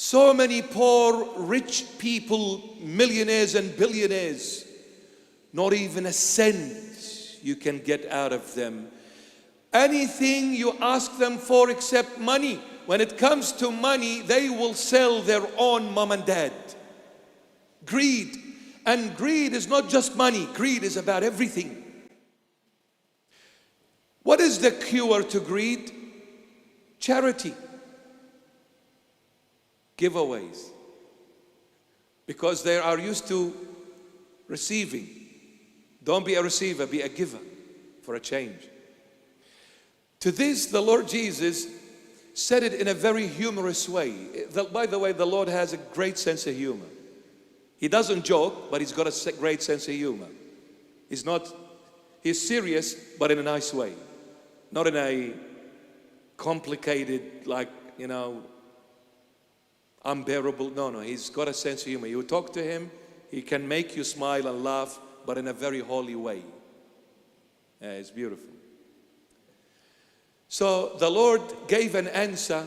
So many poor, rich people, millionaires and billionaires, not even a cent you can get out of them. Anything you ask them for except money. When it comes to money, they will sell their own mom and dad. Greed. And greed is not just money. Greed is about everything. What is the cure to greed? Charity. Giveaways. Because they are used to receiving. Don't be a receiver, be a giver for a change. To this, the Lord Jesus said it in a very humorous way. By the way, the Lord has a great sense of humor. He doesn't joke, but He's got a great sense of humor. He's serious, but in a nice way. Not in a complicated, unbearable. No, He's got a sense of humor. You talk to Him, He can make you smile and laugh, but in a very holy way. Yeah, it's beautiful. So the Lord gave an answer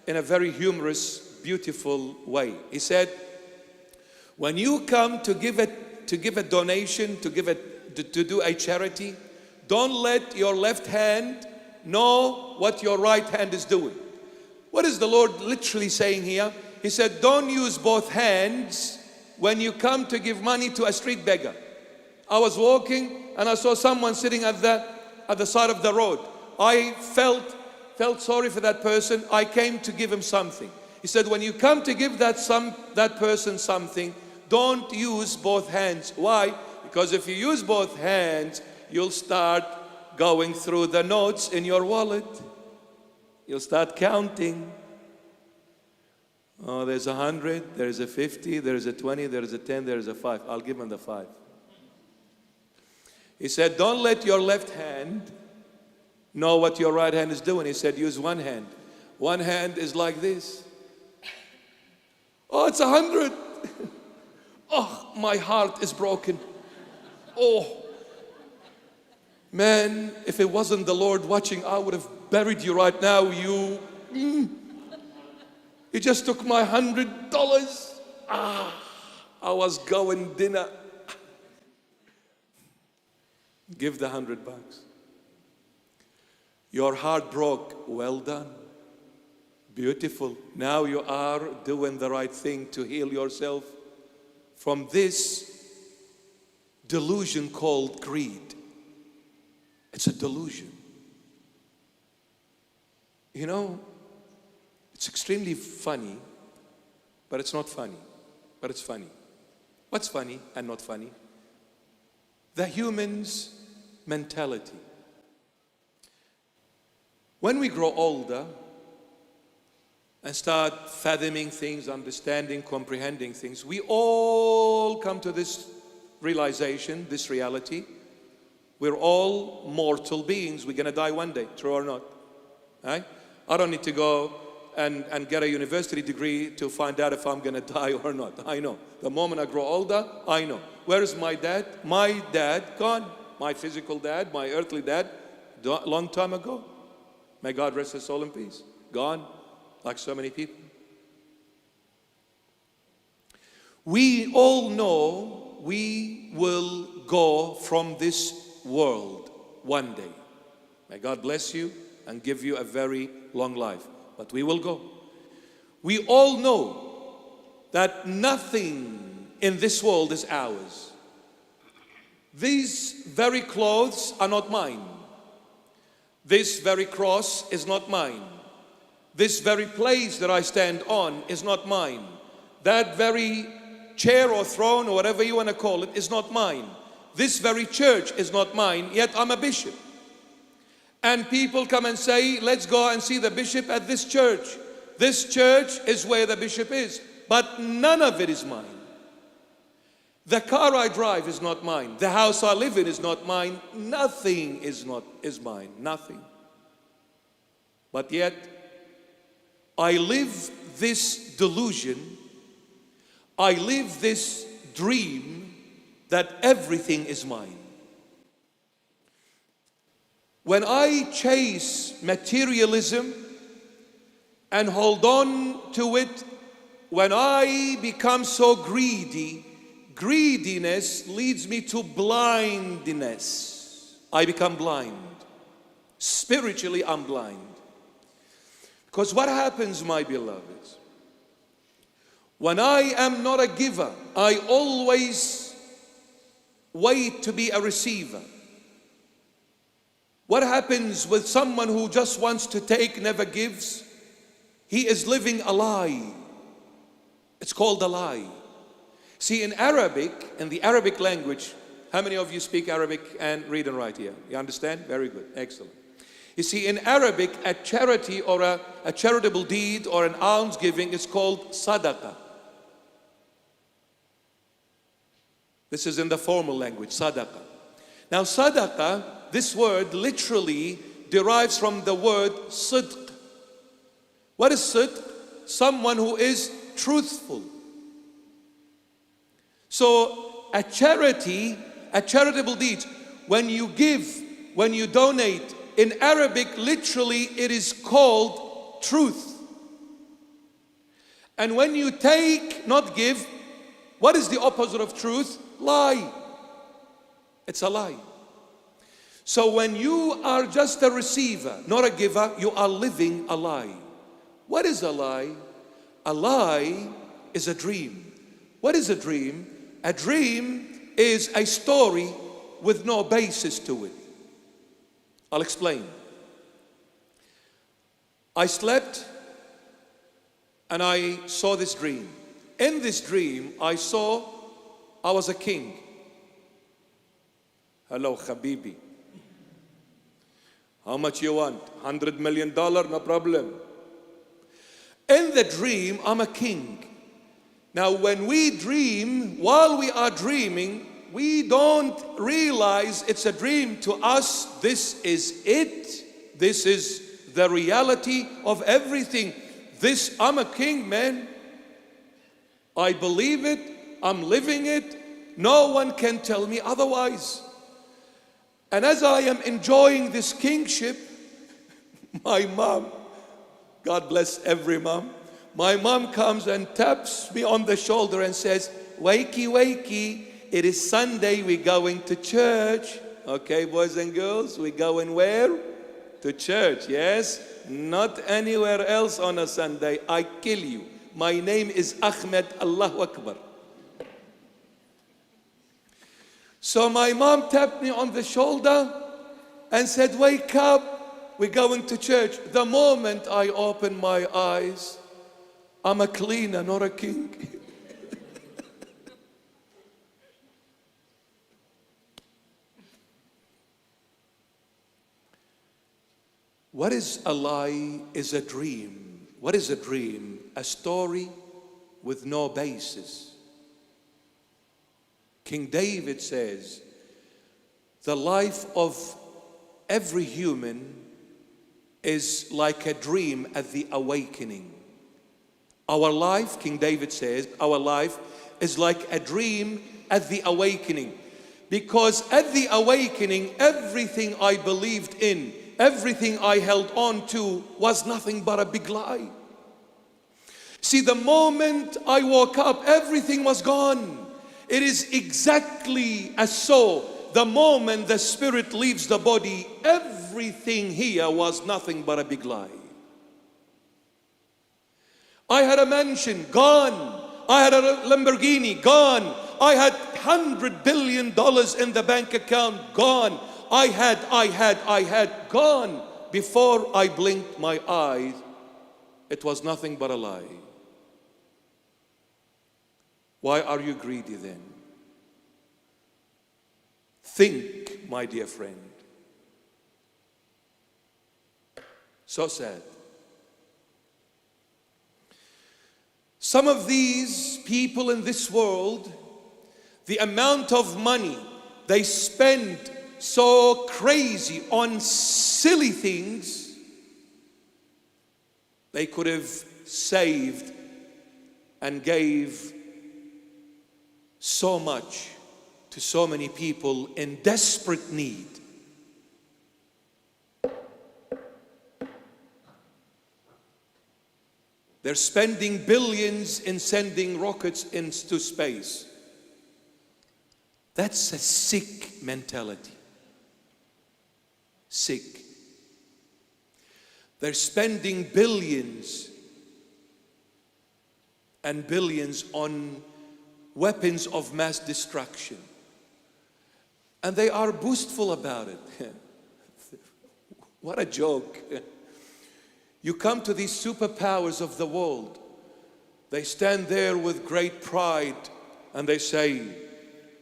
in a very humorous, beautiful way. He said, when you come to give a donation, to do a charity, don't let your left hand know what your right hand is doing. What is the Lord literally saying here? He said, don't use both hands when you come to give money to a street beggar. I was walking and I saw someone sitting at the side of the road. I felt sorry for that person. I came to give him something. He said, when you come to give that person something, don't use both hands. Why? Because if you use both hands, you'll start going through the notes in your wallet. You'll start counting. Oh, there's 100, there's a 50, there's a 20, there's a 10, there's a 5. I'll give him the 5. He said, don't let your left hand know what your right hand is doing. He said, use one hand. One hand is like this. Oh, it's 100. Oh, my heart is broken. Oh, man, if it wasn't the Lord watching, I would have buried you right now. You just took my $100. I was going dinner. Give the $100. Your heart broke. Well done. Beautiful. Now you are doing the right thing to heal yourself from this delusion called greed. It's a delusion. You know, it's extremely funny, but it's not funny. But it's funny. What's funny and not funny? The human's mentality. When we grow older and start fathoming things, understanding, comprehending things, we all come to this realization, this reality. We're all mortal beings. We're going to die one day, true or not? Right? I don't need to go and get a university degree to find out if I'm going to die or not. I know. The moment I grow older, I know. Where is my dad? My dad gone. My physical dad, my earthly dad, long time ago. May God rest his soul in peace. Gone, like so many people. We all know we will go from this world one day. May God bless you and give you a very long life. But we will go. We all know that nothing in this world is ours. These very clothes are not mine. This very cross is not mine. This very place that I stand on is not mine. That very chair or throne or whatever you want to call it is not mine. This very church is not mine, yet I'm a bishop. And people come and say, let's go and see the bishop at this church. This church is where the bishop is, but none of it is mine. The car I drive is not mine. The house I live in is not mine. Nothing is mine. Nothing. But yet, I live this delusion. I live this dream that everything is mine. When I chase materialism and hold on to it when I become so greedy, greediness leads me to blindness. I become blind. Spiritually, I'm blind. Because what happens, my beloveds, when I am not a giver, I always wait to be a receiver. What happens with someone who just wants to take, never gives? He is living a lie. It's called a lie. See, in Arabic, in the Arabic language, how many of you speak Arabic and read and write here? You understand? Very good. Excellent. You see, in Arabic, a charity or a charitable deed or an almsgiving is called Sadaqa. This is in the formal language, Sadaqa. Now, Sadaqa, this word literally derives from the word sidq. What is sidq? Someone who is truthful. So, a charity, a charitable deed, when you give, when you donate, in Arabic, literally, it is called truth. And when you take, not give, what is the opposite of truth? Lie. It's a lie. So when you are just a receiver, not a giver, you are living a lie. What is a lie? A lie is a dream. What is a dream? A dream is a story with no basis to it. I'll explain. I slept and I saw this dream. In this dream, I saw I was a king. Hello, Habibi. How much you want? $100 million? No problem. In the dream, I'm a king. Now, when we dream, while we are dreaming, we don't realize it's a dream. To us, this is it. This is the reality of everything. This, I'm a king, man. I believe it. I'm living it. No one can tell me otherwise. And as I am enjoying this kingship, my mom, God bless every mom, my mom comes and taps me on the shoulder and says, "Wakey, wakey, it is Sunday, we're going to church." Okay, boys and girls, we're going where? To church, yes? Not anywhere else on a Sunday. I kill you. My name is Ahmed, Allahu Akbar. So my mom tapped me on the shoulder and said, "Wake up, we're going to church." The moment I opened my eyes, I'm a cleaner, not a king. What is a lie is a dream. What is a dream? A story with no basis. King David says, the life of every human is like a dream at the awakening. Our life, King David says, our life is like a dream at the awakening. Because at the awakening, everything I believed in, everything I held on to was nothing but a big lie. See, the moment I woke up, everything was gone. It is exactly as so. The moment the spirit leaves the body, everything here was nothing but a big lie. I had a mansion, gone. I had a Lamborghini, gone. I had $100 billion in the bank account, gone. I had, gone. Before I blinked my eyes, it was nothing but a lie. Why are you greedy then? Think, my dear friend. So sad. Some of these people in this world, the amount of money they spend so crazy on silly things, they could have saved and gave so much to so many people in desperate need. They're spending billions in sending rockets into space. That's a sick mentality. Sick. They're spending billions and billions on weapons of mass destruction. And they are boastful about it. What a joke. You come to these superpowers of the world. They stand there with great pride and they say,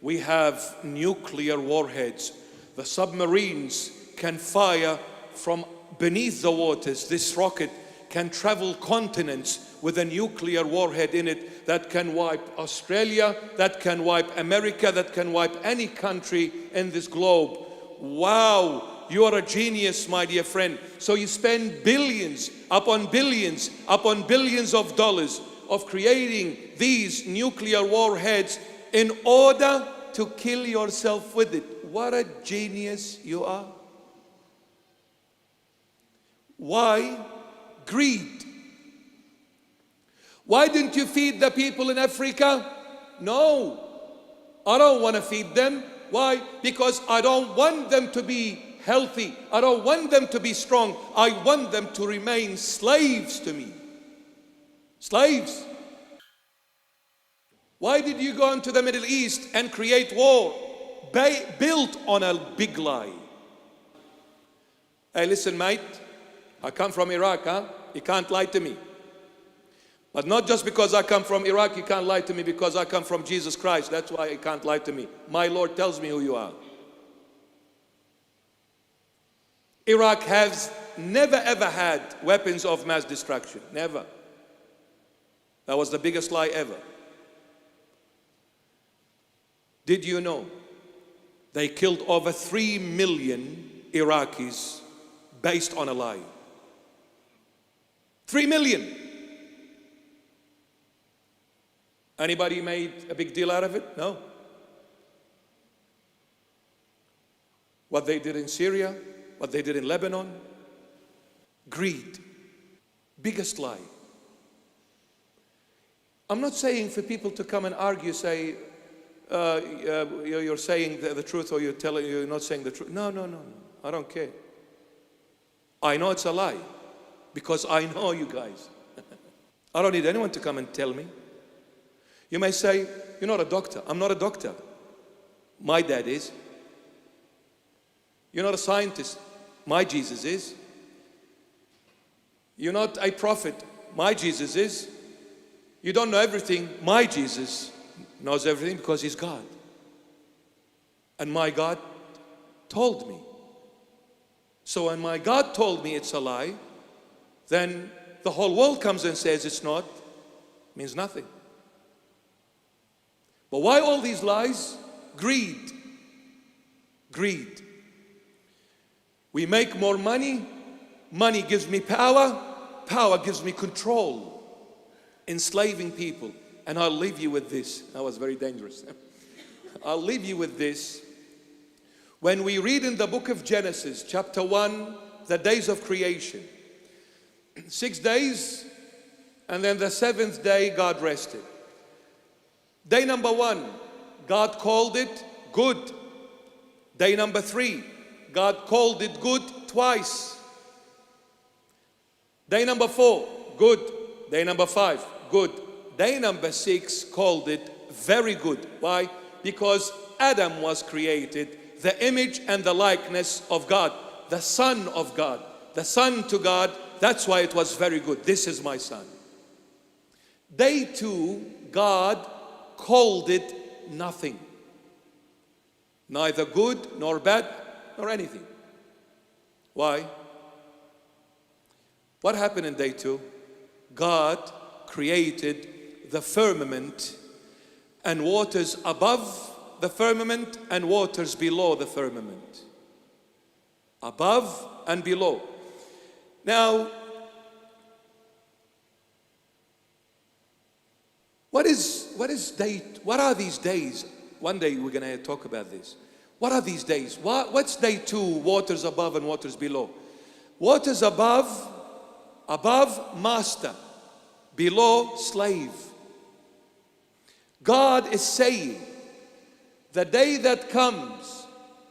we have nuclear warheads. The submarines can fire from beneath the waters. This rocket can travel continents with a nuclear warhead in it that can wipe Australia, that can wipe America, that can wipe any country in this globe. Wow, you are a genius, my dear friend. So you spend billions upon billions upon billions of dollars of creating these nuclear warheads in order to kill yourself with it. What a genius you are. Why? Greed. Why didn't you feed the people in Africa? No, I don't want to feed them. Why? Because I don't want them to be healthy. I don't want them to be strong. I want them to remain slaves to me. Slaves. Why did you go into the Middle East and create war built on a big lie? Hey, listen, mate. I come from Iraq, huh? You can't lie to me. But not just because I come from Iraq, you can't lie to me because I come from Jesus Christ. That's why you can't lie to me. My Lord tells me who you are. Iraq has never ever had weapons of mass destruction. Never. That was the biggest lie ever. Did you know they killed over 3 million Iraqis based on a lie? 3 million. Anybody made a big deal out of it? No. What they did in Syria, what they did in Lebanon, greed, biggest lie. I'm not saying for people to come and argue, say, you're saying the truth or you're not saying the truth. No. I don't care. I know it's a lie because I know you guys. I don't need anyone to come and tell me. You may say, you're not a doctor. I'm not a doctor. My dad is. You're not a scientist. My Jesus is. You're not a prophet. My Jesus is. You don't know everything. My Jesus knows everything because he's God. And my God told me. So when my God told me it's a lie, then the whole world comes and says it's not, means nothing. But why all these lies? Greed. Greed. We make more money. Money gives me power. Power gives me control. Enslaving people. And I'll leave you with this. That was very dangerous. I'll leave you with this. When we read in the book of Genesis, chapter 1, the days of creation. 6 days, and then the 7th day, God rested. Day number 1, God called it good. Day number 3, God called it good twice. Day number 4, good. Day number 5, good. Day number 6 called it very good. Why? Because Adam was created, the image and the likeness of God, the Son of God, the Son to God. That's why it was very good. This is my son. Day 2, God called it nothing. Neither good nor bad nor anything. Why? What happened in day 2? God created the firmament and waters above the firmament and waters below the firmament. Above and below. Now, what are these days? One day we're going to talk about this. What are these days? What's day 2? Waters above and waters below. Waters above, master. below slave. God is saying, the day that comes,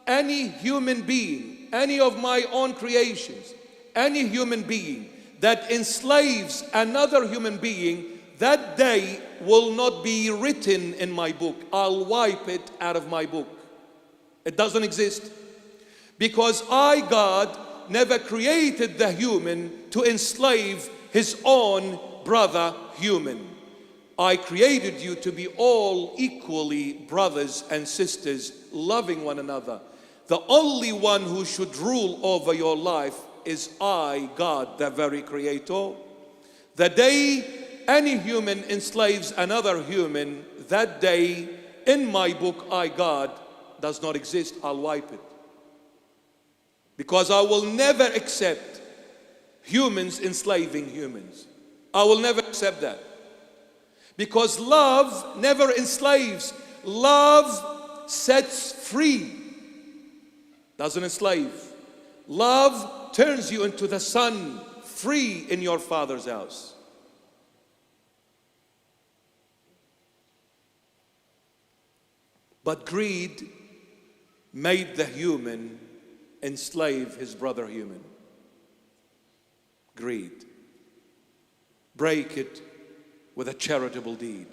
any human being, any of my own creations, any human being that enslaves another human being, that day will not be written in my book. I'll wipe it out of my book. It doesn't exist. Because I, God, never created the human to enslave his own brother human. I created you to be all equally brothers and sisters, loving one another. The only one who should rule over your life is I, God, the very creator. The day any human enslaves another human, that day in my book, I, God, does not exist. I'll wipe it. Because I will never accept humans enslaving humans. I will never accept that. Because love never enslaves. Love sets free, doesn't enslave. Love turns you into the son, free in your Father's house. But greed made the human enslave his brother human. Greed. Break it with a charitable deed.